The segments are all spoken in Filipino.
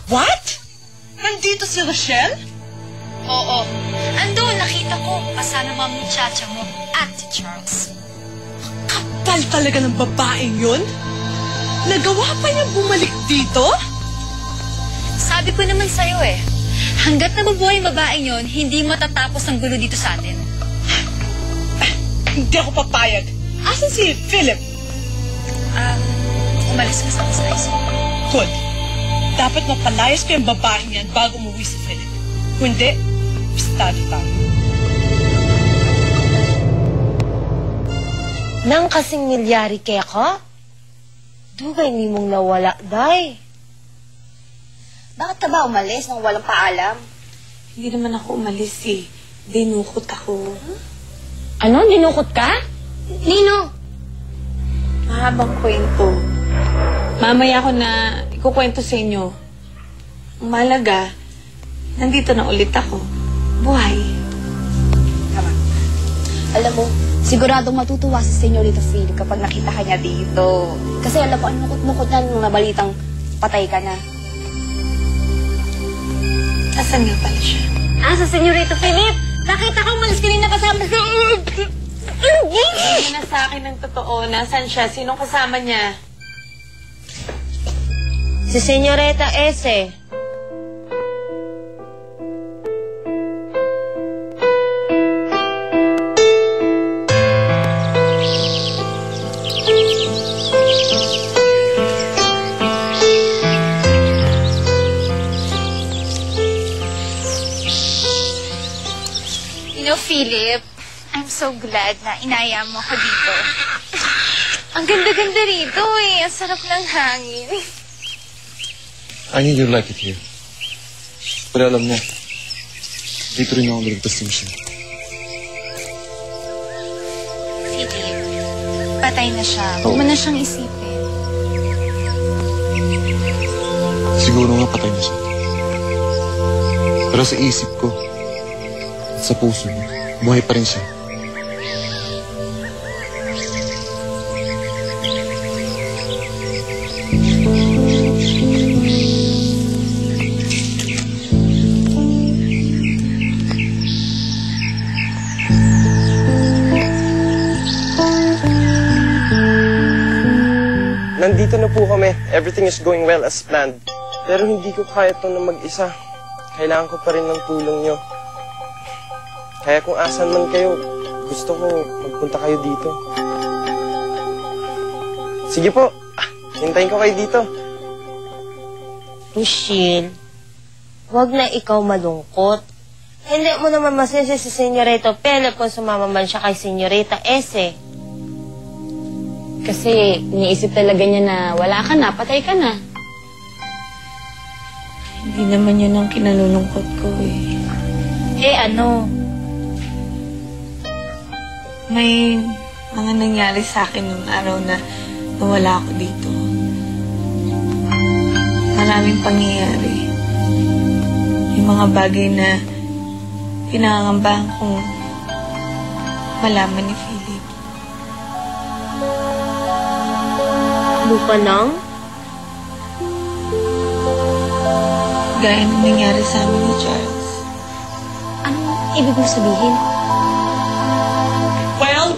What? Nandito si Rochelle? Oo. Andun, nakita ko. Kasama mga muchacha mo at si Charles. Kapal talaga ng babaeng yun? Nagawa pa niyang bumalik dito? Sabi ko naman sa'yo eh. Hanggat nabubuhay yung babaeng yun, hindi matatapos ang gulo dito sa atin. Hindi ako papayag. Asan si Philip? Umalis ka sa Stacy. Good. Dapat mapalayas ko yung babaeng yan bago umuwi si Philip. Kung hindi, pistado tayo. Nang kasing milyari kaya ka? Dugay ni mong nawala, day. Bakit ka ba umalis nang walang paalam? Hindi naman ako umalis eh. Dinukot ako. Ano? Dinukot ka? Nino? Mahabang kwento. Mamaya ko na ikukwento sa inyo. Ang mahalaga, nandito na ulit ako. Buhay. Tama. Alam mo, siguradong matutuwa si Senyorita Phil kapag nakita ka niya dito. Kasi alam mo, ang nukot-nukot na nung nabalitang patay ka na. Asan nga pala siya? Sa Senyorito Philip! Nakita ko umalis kanina kasama sa... Hindi na sa akin ng totoo. Nasaan siya? Sinong kasama niya? Si Senyorita S. Philip, I'm so glad na inaya mo ako dito. Ang ganda-ganda rito eh. Ang sarap ng hangin. I need you like it here. Pero alam mo, dito rin ako maligtas ng siya. Philip, patay na siya. Huwag mo na siyang isipin. Siguro nga patay na siya. Pero sa isip ko, at sa puso niya, buhay pa rin siya. Nandito na po kami. Everything is going well as planned. Pero hindi ko kaya ito na mag-isa. Kailangan ko pa rin ng tulong nyo. Kaya kung asan man kayo, gusto ko magpunta kayo dito. Sige po. Hintayin ko kayo dito. Michelle, wag na ikaw malungkot. Hindi mo naman masisi si Senyorita Philip kung sumama man siya kay Senyorita S. Kasi iniisip talaga niya na wala ka na, patay ka na. Hindi naman yun ang kinalulungkot ko eh. Ano? May mga nangyari sa akin nung araw na nawala ako dito. Maraming pangyayari. Yung mga bagay na pinangangambahan kong malaman ni Philip. Ano ka lang? Gaya ng nangyari sa amin ni Charles. Anong ibig mo sabihin? Well.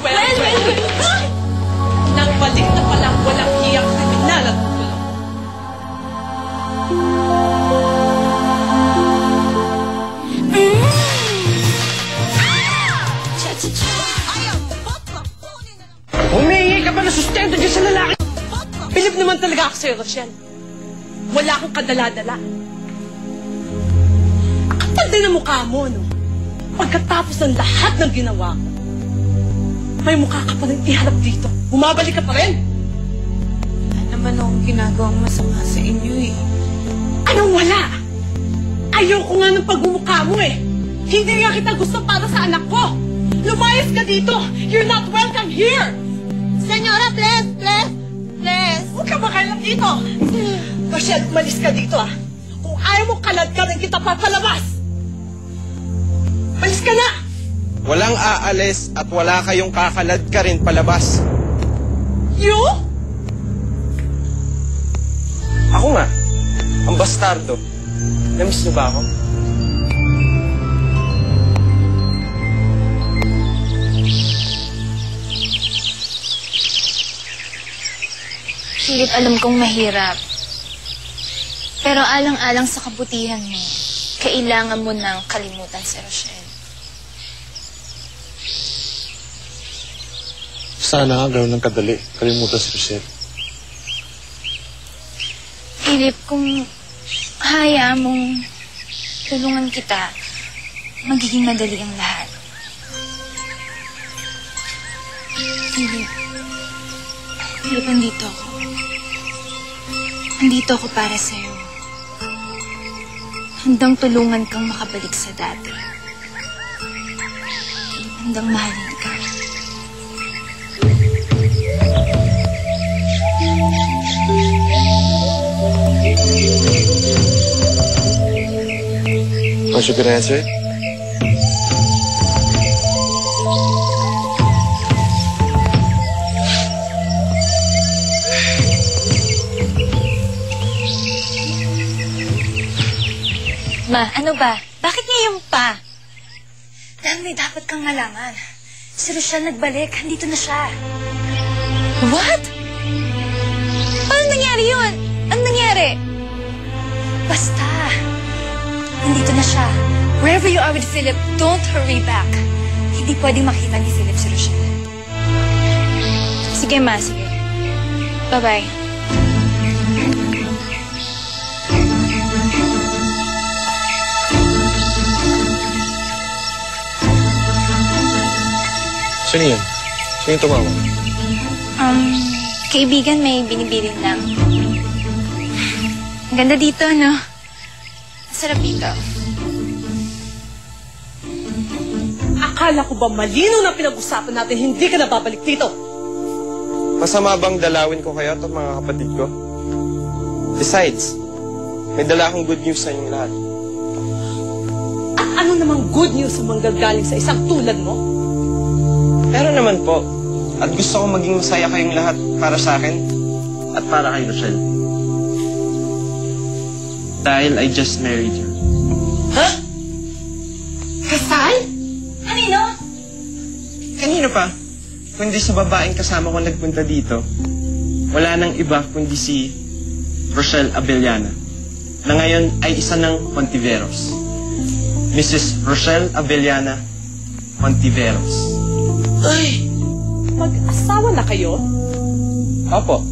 Nagbalik na palang walang hiyang kriminal at gulo. Humingi ka pa na sustento dyan sa lalaki. Philip naman talaga ako sa'yo, Rochelle. Wala akong kadala-dala. Ang kapal din ang mukha mo, no? Pagkatapos ng lahat ng ginawa ko, may mukha ka pa rin iharap dito. Bumabalik ka pa rin. Wala naman akong ginagawang masama sa inyo eh. Anong wala? Ayoko nga ng pagmumukha mo eh. Hindi nga kita gusto para sa anak ko. Lumayas ka dito. You're not welcome here. Senyora, please. Huwag ka makailang dito. Rochelle, umalis ka dito ah. Kung ayaw mo kalad ka rin kita papalabas. Umalis ka na. Walang aalis at wala kayong kakalad ka rin palabas. You? Ako nga. bastardo. Namiss niyo ba ako? Philip, alam kong mahirap. Pero alang-alang sa kabutihan mo, kailangan mo nang kalimutan si Rochelle. Sana nga gano'n ng kadali. Kalimutan si Rochelle. Philip, kung hayaan mong tulungan kita, magiging madali ang lahat. Philip, andito ako. Andito ako para sa'yo. Handang tulungan kang makabalik sa dati. Handang mahalin ka. Aren't you gonna answer it? Ma, ano ba? Bakit ngayon pa? Dahil may dapat kang malaman. Si Rochelle nagbalik. Andito na siya. What? Paano nangyari yun? Anong nangyari? Basta. Nandito na siya. Wherever you are with Philip, don't hurry back. Hindi pwedeng makita ni Philip si Rochelle. Sige, Ma. Sige. Bye-bye. Sino yun? Sino yung tumawag? Kaibigan, may binibilin lang. Ang ganda dito, no? Sarap dito. Akala ko ba malinaw na pinag-usapan natin hindi ka na babalik dito? Masama bang dalawin ko kayo at mga kapatid ko? Besides, may dala akong good news sa inyong lahat. At ano namang good news ang manggagaling sa isang tulad mo? Pero naman po, at gusto ko maging masaya kayong lahat para sa akin at para kay Rochelle. Dahil I just married her. Ha? Kasal? Kanino? Kanino pa? Kundi sa babaeng kasama ko nagpunta dito. Wala nang iba kundi si Rochelle Abellana, na ngayon ay isa ng Ontiveros. Mrs. Rochelle Abellana Ontiveros. Ay, mag-asawa na kayo? Opo.